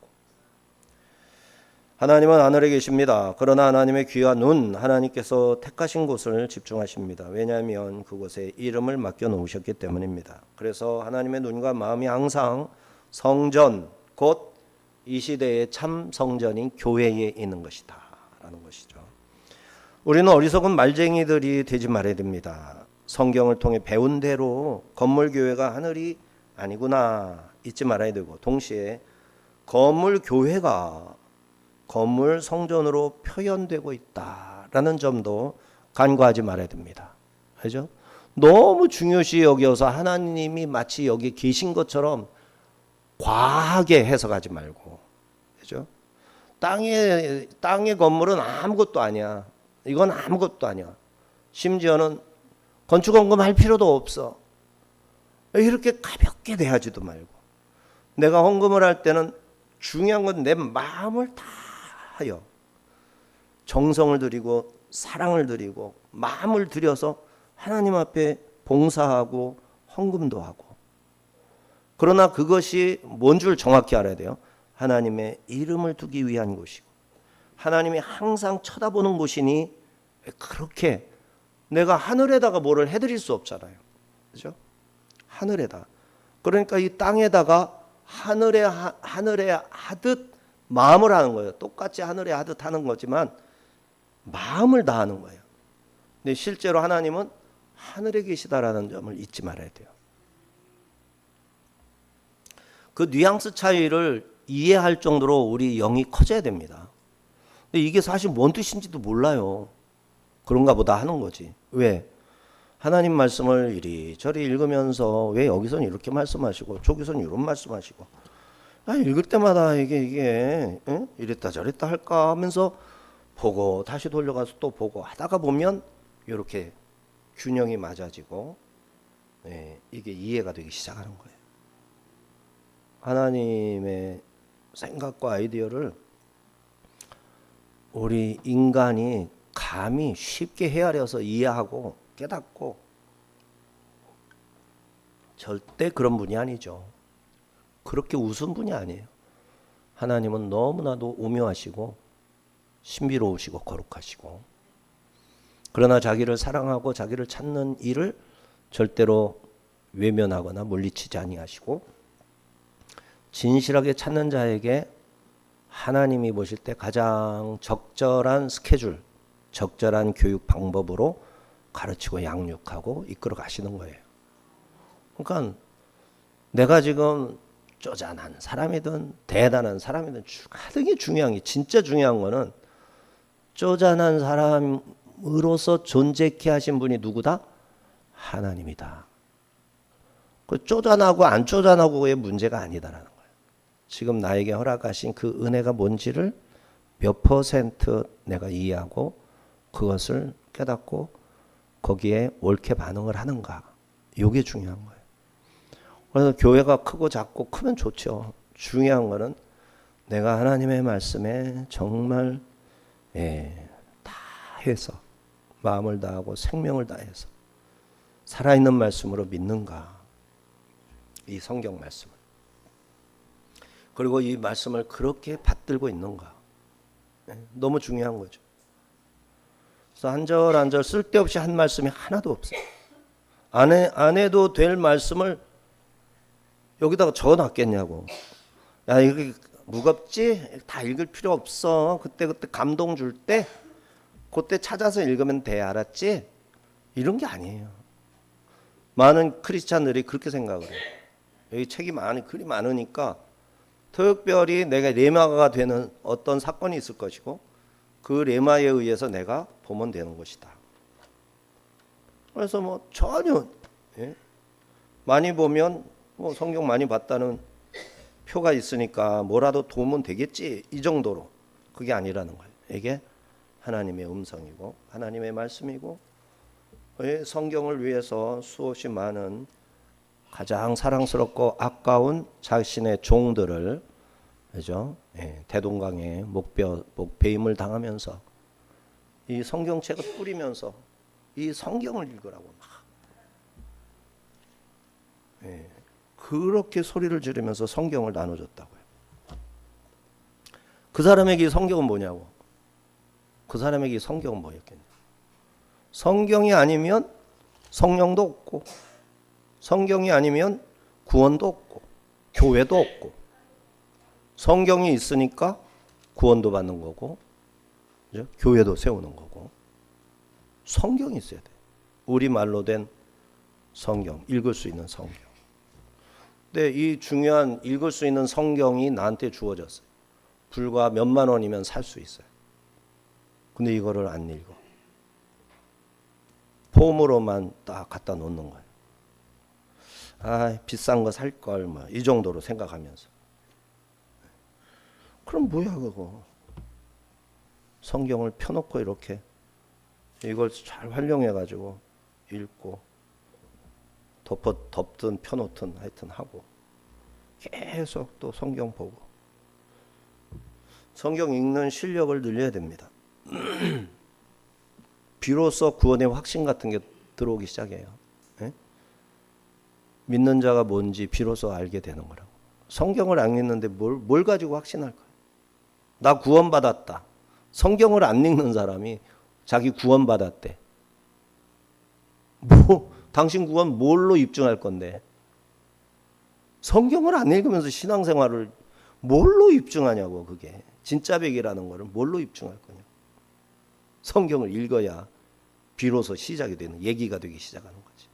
하나님은 하늘에 계십니다. 그러나 하나님의 귀와 눈, 하나님께서 택하신 곳을 집중하십니다. 왜냐하면 그곳에 이름을 맡겨 놓으셨기 때문입니다. 그래서 하나님의 눈과 마음이 항상 성전, 곧 이 시대의 참 성전인 교회에 있는 것이다 라는 것이죠. 우리는 어리석은 말쟁이들이 되지 말아야 됩니다. 성경을 통해 배운 대로 건물 교회가 하늘이 아니구나 잊지 말아야 되고, 동시에 건물 교회가 건물 성전으로 표현되고 있다라는 점도 간과하지 말아야 됩니다. 그죠? 너무 중요시 여겨서 하나님이 마치 여기 계신 것처럼 과하게 해석하지 말고, 그죠? 땅의 건물은 아무것도 아니야. 이건 아무것도 아니야. 심지어는 건축원금 할 필요도 없어. 이렇게 가볍게 대하지도 말고, 내가 헌금을 할 때는 중요한 건 내 마음을 다하여 정성을 들이고 사랑을 들이고 마음을 들여서 하나님 앞에 봉사하고 헌금도 하고. 그러나 그것이 뭔 줄 정확히 알아야 돼요. 하나님의 이름을 두기 위한 곳이고 하나님이 항상 쳐다보는 곳이니, 그렇게 내가 하늘에다가 뭐를 해드릴 수 없잖아요. 그죠? 하늘에다. 그러니까 이 땅에다가 하늘에 하듯 마음을 하는 거예요. 똑같이 하늘에 하듯 하는 거지만 마음을 다하는 거예요. 근데 실제로 하나님은 하늘에 계시다라는 점을 잊지 말아야 돼요. 그 뉘앙스 차이를 이해할 정도로 우리 영이 커져야 됩니다. 근데 이게 사실 뭔 뜻인지도 몰라요. 그런가 보다 하는 거지. 왜? 하나님 말씀을 이리저리 읽으면서 왜 여기서는 이렇게 말씀하시고 저기서는 이런 말씀하시고, 읽을 때마다 이게 응? 이랬다 저랬다 할까 하면서 보고 다시 돌려가서 또 보고 하다가 보면 이렇게 균형이 맞아지고, 이게 이해가 되기 시작하는 거예요. 하나님의 생각과 아이디어를 우리 인간이 감히 쉽게 헤아려서 이해하고 깨닫고, 절대 그런 분이 아니죠. 그렇게 우스운 분이 아니에요. 하나님은 너무나도 오묘하시고 신비로우시고 거룩하시고, 그러나 자기를 사랑하고 자기를 찾는 일을 절대로 외면하거나 물리치지 아니하시고, 진실하게 찾는 자에게 하나님이 보실 때 가장 적절한 스케줄, 적절한 교육 방법으로 가르치고 양육하고 이끌어 가시는 거예요. 그러니까 내가 지금 쪼잔한 사람이든 대단한 사람이든 가장 중요한 게, 진짜 중요한 거는 쪼잔한 사람으로서 존재케 하신 분이 누구다? 하나님이다. 그 쪼잔하고 안 쪼잔하고의 문제가 아니다라는 거예요. 지금 나에게 허락하신 그 은혜가 뭔지를 몇 퍼센트 내가 이해하고 그것을 깨닫고 거기에 옳게 반응을 하는가, 이게 중요한 거예요. 그래서 교회가 크고 작고 크면 좋죠. 중요한 거는 내가 하나님의 말씀에 정말 다 해서 마음을 다하고 생명을 다해서 살아있는 말씀으로 믿는가? 이 성경 말씀을. 그리고 이 말씀을 그렇게 받들고 있는가? 너무 중요한 거죠. 그래서 한 절 한 절 쓸데없이 한 말씀이 하나도 없어요. 안 해도 될 말씀을 여기다가 적어놨겠냐고. 야, 이거 무겁지? 다 읽을 필요 없어. 그때 감동 줄 때 그때 찾아서 읽으면 돼. 알았지? 이런 게 아니에요. 많은 크리스찬들이 그렇게 생각을 해요. 여기 책이 글이 많으니까 특별히 내가 레마가 되는 어떤 사건이 있을 것이고 그 레마에 의해서 내가 보면 되는 것이다. 그래서 뭐 전혀 많이 보면 뭐 성경 많이 봤다는 표가 있으니까 뭐라도 도움은 되겠지, 이 정도로. 그게 아니라는 거예요. 이게 하나님의 음성이고 하나님의 말씀이고 성경을 위해서 수없이 많은 가장 사랑스럽고 아까운 자신의 종들을, 그죠? 대동강에 목배임을 당하면서 이 성경책을 뿌리면서 이 성경을 읽으라고 막 그렇게 소리를 지르면서 성경을 나눠줬다고요. 그 사람에게 성경은 뭐냐고. 그 사람에게 성경은 뭐였겠냐. 성경이 아니면 성령도 없고 성경이 아니면 구원도 없고 교회도 없고 성경이 있으니까 구원도 받는 거고, 그죠? 교회도 세우는 거고. 성경이 있어야 돼. 우리말로 된 성경, 읽을 수 있는 성경. 근데 이 중요한 읽을 수 있는 성경이 나한테 주어졌어요. 불과 몇만 원이면 살 수 있어요. 근데 이거를 안 읽어. 폼으로만 딱 갖다 놓는 거예요. 아, 비싼 거 살 걸 뭐 이 정도로 생각하면서. 그럼 뭐야 그거. 성경을 펴놓고 이렇게 이걸 잘 활용해 가지고 읽고 덮든 펴놓든 하여튼 하고 계속 또 성경 보고 성경 읽는 실력을 늘려야 됩니다. 비로소 구원의 확신 같은 게 들어오기 시작해요. 네? 믿는 자가 뭔지 비로소 알게 되는 거라고. 성경을 안 읽는데 뭘 가지고 확신할 거야. 나 구원받았다. 성경을 안 읽는 사람이 자기 구원받았대. 당신 구원 뭘로 입증할 건데? 성경을 안 읽으면서 신앙생활을 뭘로 입증하냐고. 그게 진짜백이라는 거를 뭘로 입증할 거냐. 성경을 읽어야 비로소 시작이 되는, 얘기가 되기 시작하는 거지.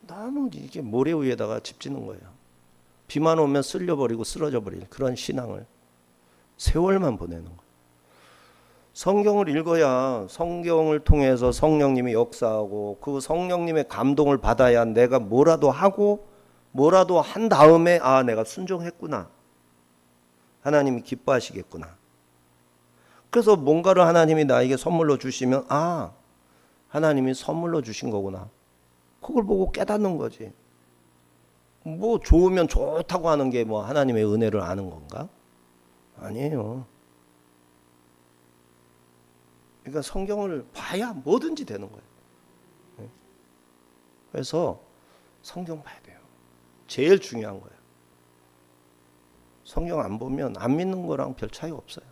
너무 이게 모래 위에다가 집 짓는 거예요. 비만 오면 쓸려버리고 쓰러져 버릴 그런 신앙을 세월만 보내는 거예요. 성경을 읽어야 성경을 통해서 성령님이 역사하고 그 성령님의 감동을 받아야 내가 뭐라도 하고 뭐라도 한 다음에 아, 내가 순종했구나. 하나님이 기뻐하시겠구나. 그래서 뭔가를 하나님이 나에게 선물로 주시면 아, 하나님이 선물로 주신 거구나. 그걸 보고 깨닫는 거지. 뭐 좋으면 좋다고 하는 게 뭐 하나님의 은혜를 아는 건가? 아니에요. 그러니까 성경을 봐야 뭐든지 되는 거예요. 그래서 성경 봐야 돼요. 제일 중요한 거예요. 성경 안 보면 안 믿는 거랑 별 차이 없어요.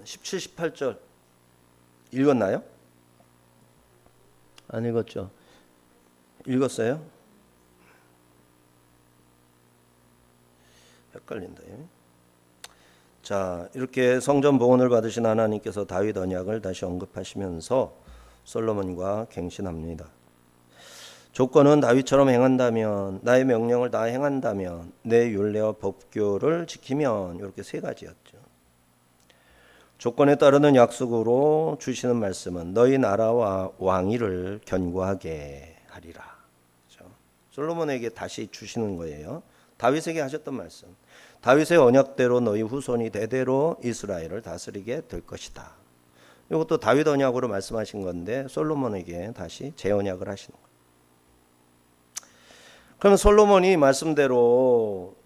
17, 18절 읽었나요? 안 읽었죠? 읽었어요? 헷갈린다. 자, 이렇게 성전 봉헌을 받으신 하나님께서 다윗 언약을 다시 언급하시면서 솔로몬과 갱신합니다. 조건은 다윗처럼 행한다면, 나의 명령을 다 행한다면, 내 율례와 법규를 지키면, 이렇게 세 가지였죠. 조건에 따르는 약속으로 주시는 말씀은 너희 나라와 왕위를 견고하게 하리라. 그렇죠? 솔로몬에게 다시 주시는 거예요. 다윗에게 하셨던 말씀. 다윗의 언약대로 너희 후손이 대대로 이스라엘을 다스리게 될 것이다. 이것도 다윗 언약으로 말씀하신 건데 솔로몬에게 다시 재언약을 하시는 거예요. 그러면 솔로몬이 말씀대로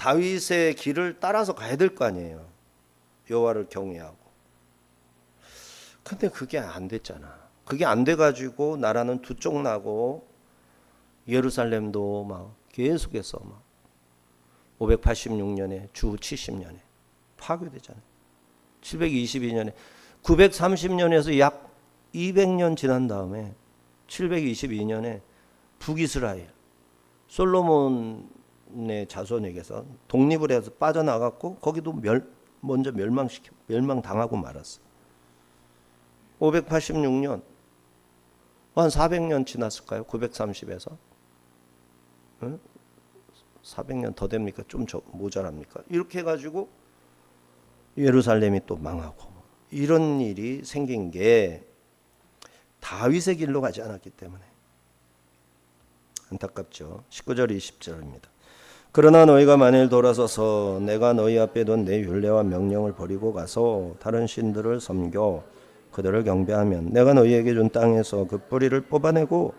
다윗의 길을 따라서 가야 될 거 아니에요. 여호와를 경외하고. 근데 그게 안 됐잖아. 그게 안 돼가지고 나라는 두 쪽 나고 예루살렘도 막 계속해서 막 586년에 주 70년에 파괴되잖아요. 722년에 930년에서 약 200년 지난 다음에 722년에 북이스라엘 솔로몬의 자손에게서 독립을 해서 빠져나갔고 거기도 먼저 멸망당하고 말았어. 586년 한 400년 지났을까요? 930에서 400년 더 됩니까? 좀 모자랍니까? 이렇게 해가지고 예루살렘이 또 망하고 이런 일이 생긴 게 다윗의 길로 가지 않았기 때문에 안타깝죠. 19절 20절입니다. 그러나 너희가 만일 돌아서서 내가 너희 앞에 둔 내 율례와 명령을 버리고 가서 다른 신들을 섬겨 그들을 경배하면 내가 너희에게 준 땅에서 그 뿌리를 뽑아내고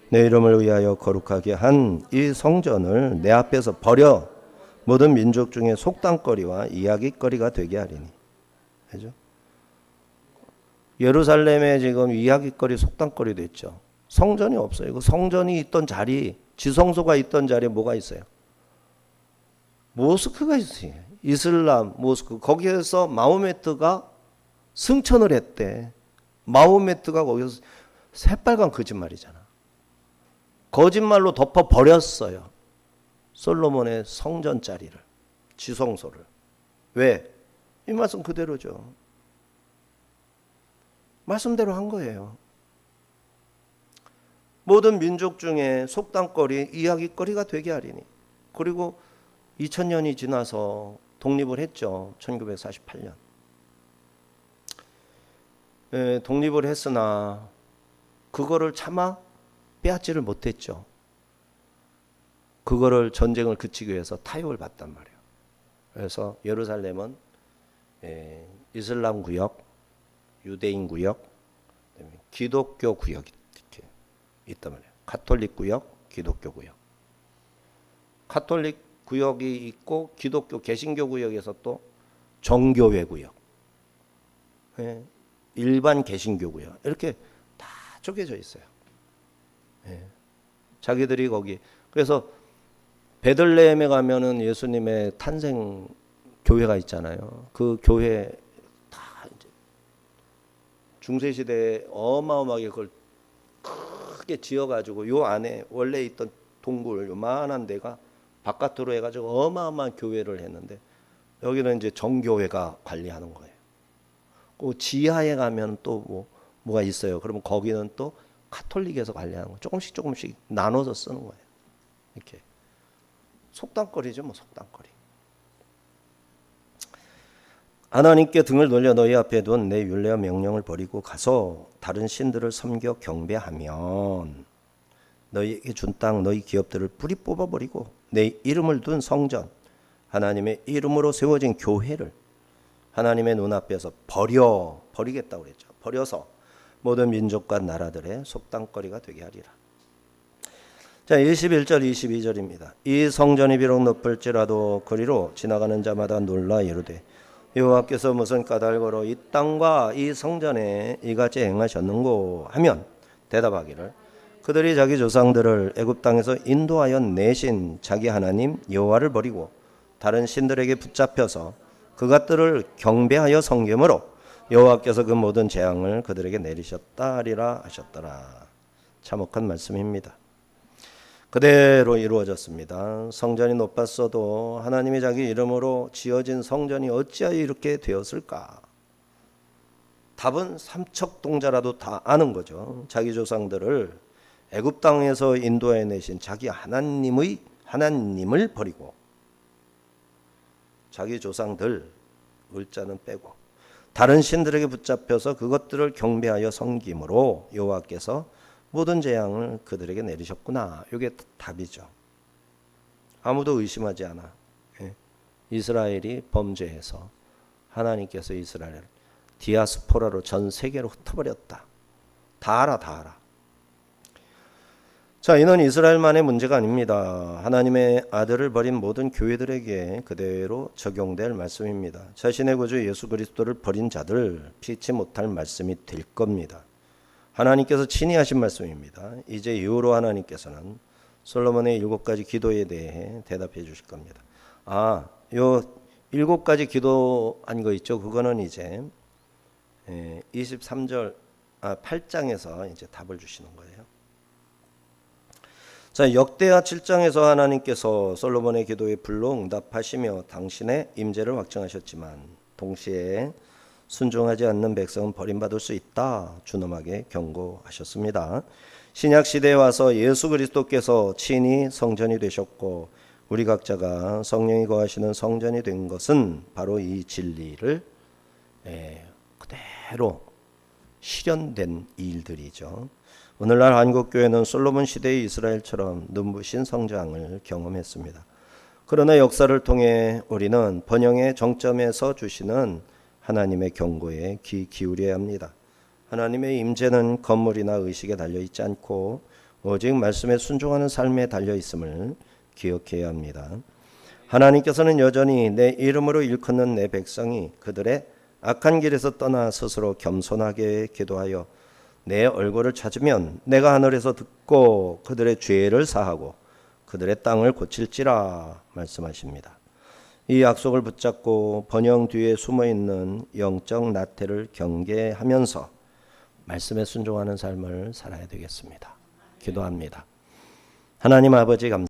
내 이름을 위하여 거룩하게 한 이 성전을 내 앞에서 버려 모든 민족 중에 속담거리와 이야기거리가 되게 하리니. 그죠? 예루살렘에 지금 이야기거리, 속담거리 됐죠. 성전이 없어요. 그 성전이 있던 자리, 지성소가 있던 자리에 뭐가 있어요? 모스크가 있어요. 이슬람 모스크. 거기에서 마호메트가 승천을 했대. 마호메트가 거기서 새빨간 거짓말이잖아. 거짓말로 덮어버렸어요. 솔로몬의 성전 자리를, 지성소를. 왜? 이 말씀 그대로죠. 말씀대로 한 거예요. 모든 민족 중에 속담거리, 이야기거리가 되게 하리니. 그리고 2000년이 지나서 독립을 했죠. 1948년. 독립을 했으나 그거를 차마 빼앗지를 못했죠. 그거를 전쟁을 그치기 위해서 타협을 받단 말이에요. 그래서 예루살렘은 이슬람 구역, 유대인 구역, 기독교 구역이 이렇게 있단 말이에요. 가톨릭 구역, 기독교 구역. 가톨릭 구역이 있고 기독교 개신교 구역에서 또 정교회 구역, 일반 개신교 구역 이렇게 다 쪼개져 있어요. 자기들이 거기 그래서 베들레헴에 가면은 예수님의 탄생 교회가 있잖아요. 그 교회 다 이제 중세 시대에 어마어마하게 그걸 크게 지어가지고 요 안에 원래 있던 동굴 요만한 데가 바깥으로 해가지고 어마어마한 교회를 했는데 여기는 이제 정교회가 관리하는 거예요. 그 지하에 가면 또 뭐가 있어요. 그러면 거기는 또 카톨릭에서 관리하는 거. 조금씩 나눠서 쓰는 거예요. 이렇게 속담거리죠, 뭐 속담거리. 하나님께 등을 돌려 너희 앞에 둔 내 율례와 명령을 버리고 가서 다른 신들을 섬겨 경배하면 너희에게 준 땅 너희 기업들을 뿌리 뽑아버리고 내 이름을 둔 성전 하나님의 이름으로 세워진 교회를 하나님의 눈앞에서 버리겠다고 그랬죠. 버려서 모든 민족과 나라들의 속담거리가 되게 하리라. 자, 21절 22절입니다. 이 성전이 비록 높을지라도 그리로 지나가는 자마다 놀라 이르되 여호와께서 무슨 까닭으로 이 땅과 이 성전에 이같이 행하셨는고 하면 대답하기를 그들이 자기 조상들을 애굽 땅에서 인도하여 내신 자기 하나님 여호와를 버리고 다른 신들에게 붙잡혀서 그것들을 경배하여 섬김으로 여호와께서 그 모든 재앙을 그들에게 내리셨다리라 하셨더라. 참혹한 말씀입니다. 그대로 이루어졌습니다. 성전이 높았어도 하나님이 자기 이름으로 지어진 성전이 어찌하여 이렇게 되었을까? 답은 삼척동자라도 다 아는 거죠. 자기 조상들을 애굽 땅에서 인도해 내신 자기 하나님을 버리고 자기 조상들 을자는 빼고 다른 신들에게 붙잡혀서 그것들을 경배하여 섬김으로 여호와께서 모든 재앙을 그들에게 내리셨구나. 이게 답이죠. 아무도 의심하지 않아. 이스라엘이 범죄해서 하나님께서 이스라엘을 디아스포라로 전 세계로 흩어버렸다. 다 알아. 자, 이는 이스라엘만의 문제가 아닙니다. 하나님의 아들을 버린 모든 교회들에게 그대로 적용될 말씀입니다. 자신의 구주 예수 그리스도를 버린 자들 피치 못할 말씀이 될 겁니다. 하나님께서 친히 하신 말씀입니다. 이제 이후로 하나님께서는 솔로몬의 7가지 기도에 대해 대답해 주실 겁니다. 요 7가지 기도한 거 있죠? 그거는 이제 23절 8장에서 이제 답을 주시는 거예요. 자, 역대하 7장에서 하나님께서 솔로몬의 기도에 불로 응답하시며 당신의 임재를 확증하셨지만 동시에 순종하지 않는 백성은 버림받을 수 있다 준엄하게 경고하셨습니다. 신약 시대에 와서 예수 그리스도께서 친히 성전이 되셨고 우리 각자가 성령이 거하시는 성전이 된 것은 바로 이 진리를 그대로 실현된 일들이죠. 오늘날 한국교회는 솔로몬 시대의 이스라엘처럼 눈부신 성장을 경험했습니다. 그러나 역사를 통해 우리는 번영의 정점에서 주시는 하나님의 경고에 귀 기울여야 합니다. 하나님의 임재는 건물이나 의식에 달려있지 않고 오직 말씀에 순종하는 삶에 달려있음을 기억해야 합니다. 하나님께서는 여전히 내 이름으로 일컫는 내 백성이 그들의 악한 길에서 떠나 스스로 겸손하게 기도하여 내 얼굴을 찾으면 내가 하늘에서 듣고 그들의 죄를 사하고 그들의 땅을 고칠지라 말씀하십니다. 이 약속을 붙잡고 번영 뒤에 숨어있는 영적 나태를 경계하면서 말씀에 순종하는 삶을 살아야 되겠습니다. 기도합니다. 하나님 아버지 감사합니다.